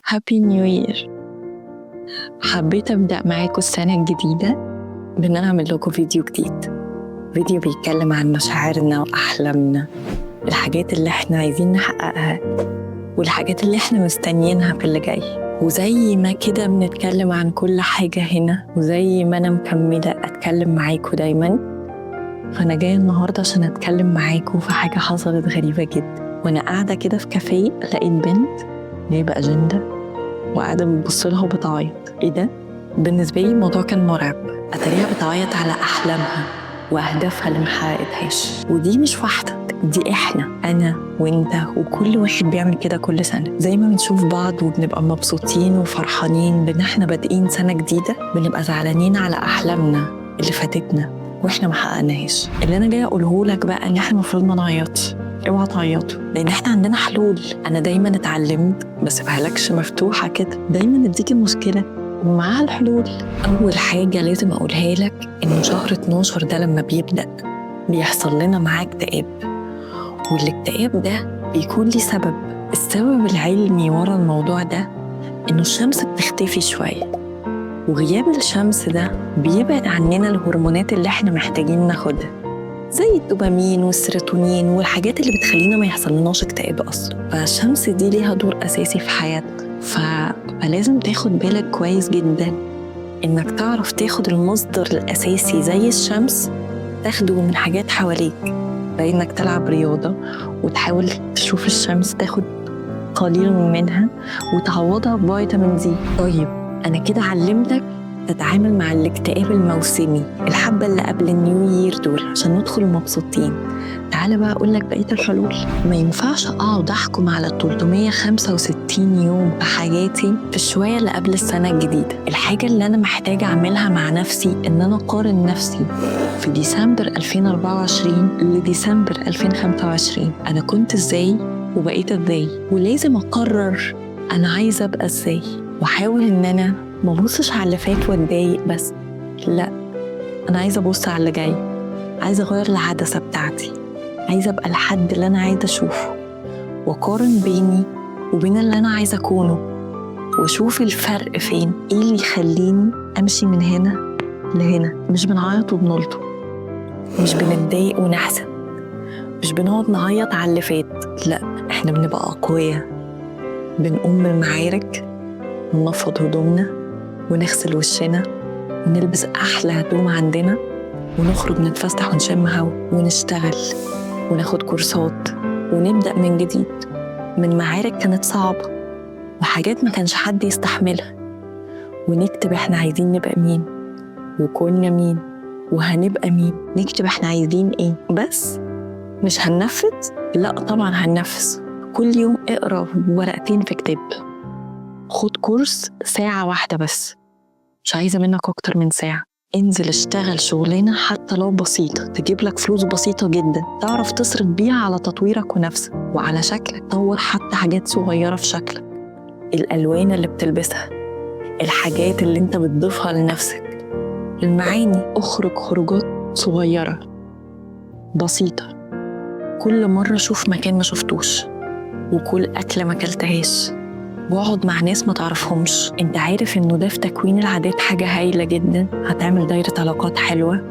هابي نيو يير. حبيت أبدأ معاكم السنة الجديدة بأن أنا أعمل لكم فيديو جديد، فيديو بيتكلم عن مشاعرنا وأحلامنا، الحاجات اللي احنا عايزين نحققها والحاجات اللي احنا مستنيينها في اللي جاي. وزي ما كده بنتكلم عن كل حاجة هنا، وزي ما أنا مكملة أتكلم معاكم دايما، فأنا جاية النهاردة عشان أتكلم معاكم في حاجة حصلت غريبة جدا. وأنا قاعدة كده في كافيه لقيت بنت جايبة أجندة وقاعدة بتبصلها وبتعيط. إيه ده؟ بالنسبة لي الموضوع كان مرعب. أتاريها بتعيط على أحلامها وأهدافها اللي محققتهاش، ودي مش واحدة، دي إحنا، أنا وإنت وكل واحد بيعمل كده كل سنة. زي ما بنشوف بعض وبنبقى مبسوطين وفرحانين بإن إحنا بادئين سنة جديدة، بنبقى زعلانين على أحلامنا اللي فاتتنا وإحنا محققناهاش. اللي أنا جاية أقوله لك بقى إن إحنا المفروض ما نعيطش. اوعى تعيطوا، لان احنا عندنا حلول. انا دايما اتعلمت ما سيبهالكش مفتوحه كده، دايما اديك المشكله ومعاها الحلول. اول حاجه لازم اقولها لك ان شهر 12 ده لما بيبدا بيحصل لنا معاه اكتئاب، والاكتئاب ده بيكون ليه سبب. السبب العلمي ورا الموضوع ده انه الشمس بتختفي شويه، وغياب الشمس ده بيبعد عننا الهرمونات اللي احنا محتاجين ناخدها، زي الدوبامين والسيروتونين والحاجات اللي بتخلينا ما يحصلناش اكتئاب اصلا. فالشمس دي ليها دور اساسي في حياتنا، فلازم تاخد بالك كويس جدا انك تعرف تاخد المصدر الاساسي زي الشمس، تاخده من حاجات حواليك، زي انك تلعب رياضة وتحاول تشوف الشمس، تاخد قليل منها وتعوضها بفيتامين دي. طيب انا كده علمتك تتعامل مع الاكتئاب الموسمي، الحبة اللي قبل النيو يير دول، عشان ندخل مبسوطين. تعال بقى أقول لك بقية الحلول. ما ينفعش أقعد أحكم على 365 يوم في حياتي في الشوية اللي قبل السنة الجديدة. الحاجة اللي أنا محتاجة أعملها مع نفسي إن أنا أقارن نفسي في ديسمبر 2024 لديسمبر 2025 أنا كنت إزاي وبقيت إزاي، ولازم أقرر أنا عايزة أبقى إزاي، وأحاول إن أنا ما بصش على اللي فات واتضايق بس، لا، أنا عايزة أبص على اللي جاي، عايزة أغير العدسة بتاعتي، عايزة أبقى الحد اللي أنا عايزة أشوفه، وأقارن بيني وبين اللي أنا عايزة أكونه، وأشوف الفرق فين، إيه اللي يخليني أمشي من هنا لهنا. مش بنعيط وبنلطم، مش بنتضايق ونحزن، مش بنقعد نعيط على اللي فات، لا، إحنا بنبقى أقوياء، بنقوم من المعارك وننفض هدومنا ونغسل وشنا ونلبس أحلى هدوم عندنا ونخرج نتفسح ونشم هوا ونشتغل وناخد كورسات ونبدأ من جديد، من معارك كانت صعبة وحاجات ما كانش حد يستحملها، ونكتب احنا عايزين نبقى مين وكنا مين وهنبقى مين. نكتب احنا عايزين ايه، بس مش هننفذ، لا طبعا هننفذ. كل يوم اقرأ ورقتين في كتاب، خد كورس ساعة واحدة بس، مش عايزة منك أكتر من ساعة. انزل اشتغل شغلانة حتى لو بسيطة تجيب لك فلوس بسيطة جدا تعرف تصرف بيها على تطويرك ونفسك وعلى شكلك. طور حتى حاجات صغيرة في شكلك، الألوان اللي بتلبسها، الحاجات اللي انت بتضيفها لنفسك، المعاني. اخرج خروجات صغيرة بسيطة، كل مرة شوف مكان ما شفتوش، وكل أكلة ما كلتهاش، واقعد مع ناس ما تعرفهمش. انت عارف انه ده في تكوين العادات حاجة هايلة جدا، هتعمل دايرة علاقات حلوة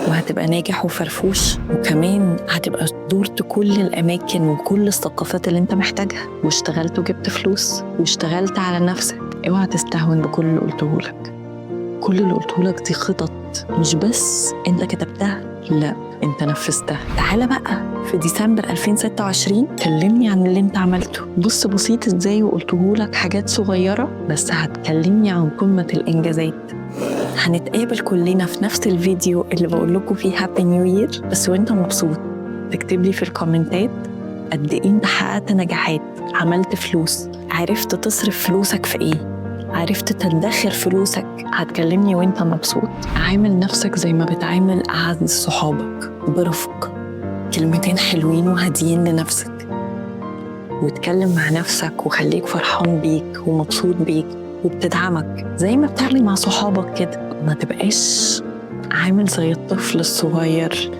وهتبقى ناجح وفرفوش، وكمان هتبقى زرت كل الأماكن وكل الثقافات اللي انت محتاجها، واشتغلت وجبت فلوس واشتغلت على نفسك. اوعى تستهون بكل اللي قلتهولك، كل اللي قلتهولك دي خطط، مش بس انت كتبتها، لا، انت نفذتها. تعالى بقى في ديسمبر 2026 كلمني عن اللي انت عملته. بص بسيط ازاي وقلتهولك حاجات صغيرة، بس هتكلمني عن قمة الانجازات. هنتقابل كلنا في نفس الفيديو اللي بقول لكم فيه هابي نيو يير، بس وانت مبسوط. تكتب لي في الكومنتات قد ايه انت حققت نجاحات، عملت فلوس، عرفت تصرف فلوسك في ايه، عرفت تدخر فلوسك. هتكلمني وانت مبسوط. عامل نفسك زي ما بتعامل أعز صحابك، برفق، كلمتين حلوين وهاديين لنفسك، واتكلم مع نفسك وخليك فرحان بيك ومبسوط بيك وبتدعمك زي ما بتعمل مع صحابك كده. ما تبقاش عامل زي الطفل الصغير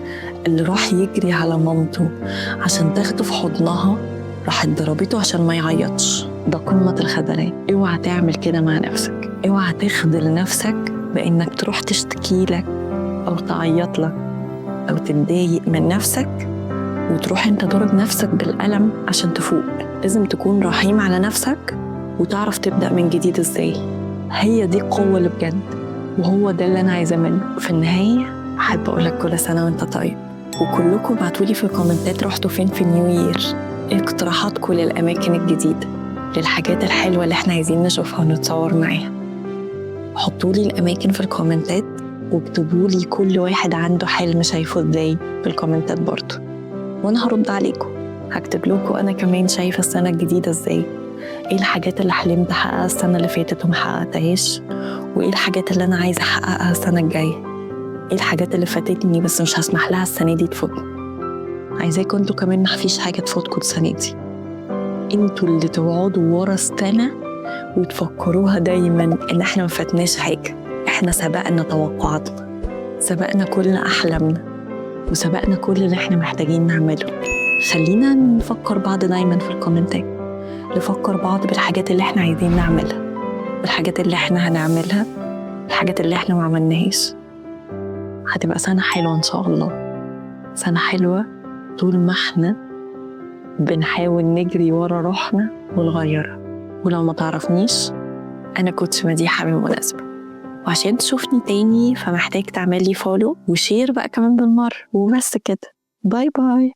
اللي راح يجري على مامته عشان تاخده في حضنها، راحت ضربته عشان ما يعيطش. ده قمة الخذلان. اوعى تعمل كده مع نفسك، اوعى تخذل نفسك بإنك تروح تشتكي لك أو تعيط لك أو تتضايق من نفسك وتروح انت ضرب نفسك بالقلم عشان تفوق. لازم تكون رحيم على نفسك وتعرف تبدأ من جديد ازاي. هي دي القوة اللي بجد، وهو ده اللي أنا عايزة منه. في النهاية أحب أقولك كل سنة وانت طيب، وكلكم بعتولي في الكومنتات رحتوا فين في النيو يير، اقتراحاتكم للأماكن الجديدة، للحاجات الحلوة اللي احنا عايزين نشوفها ونتصور معاها. حطولي الأماكن في الكومنتات واكتبولي كل واحد عنده حلم شايفه ازاي في الكومنتات برضه، وانا هرد عليكم. هكتب لكم انا كمان شايفه السنه الجديده ازاي، ايه الحاجات اللي حلمت احققها السنه اللي فاتت وما حققتهاش، وايه الحاجات اللي انا عايزه احققها السنه الجايه، ايه الحاجات اللي فاتتني بس مش هسمح لها السنه دي تفوتني. عايزاكم انتوا كمان مفيش حاجه تفوتكم السنه دي، انتوا اللي تقعدوا ورا السنه وتفكروها دايما ان احنا ما فاتناش حاجه. احنا سبقنا توقعاتنا، سبقنا كل احلامنا، وسبقنا كل اللي احنا محتاجين نعمله. خلينا نفكر بعض دايما في الكومنتات، نفكر بعض بالحاجات اللي احنا عايزين نعملها، بالحاجات اللي احنا هنعملها، الحاجات اللي احنا ما عملناهاش. هتبقى سنة حلوة ان شاء الله، سنة حلوة طول ما احنا بنحاول نجري ورا روحنا ونغيرها. ولو ما تعرفنيش، انا كوتش مديحة بالمناسبة، وعشان تشوفني تاني فمحتاج تعملي فولو وشير بقى كمان بالمرة. وبس كده، باي باي.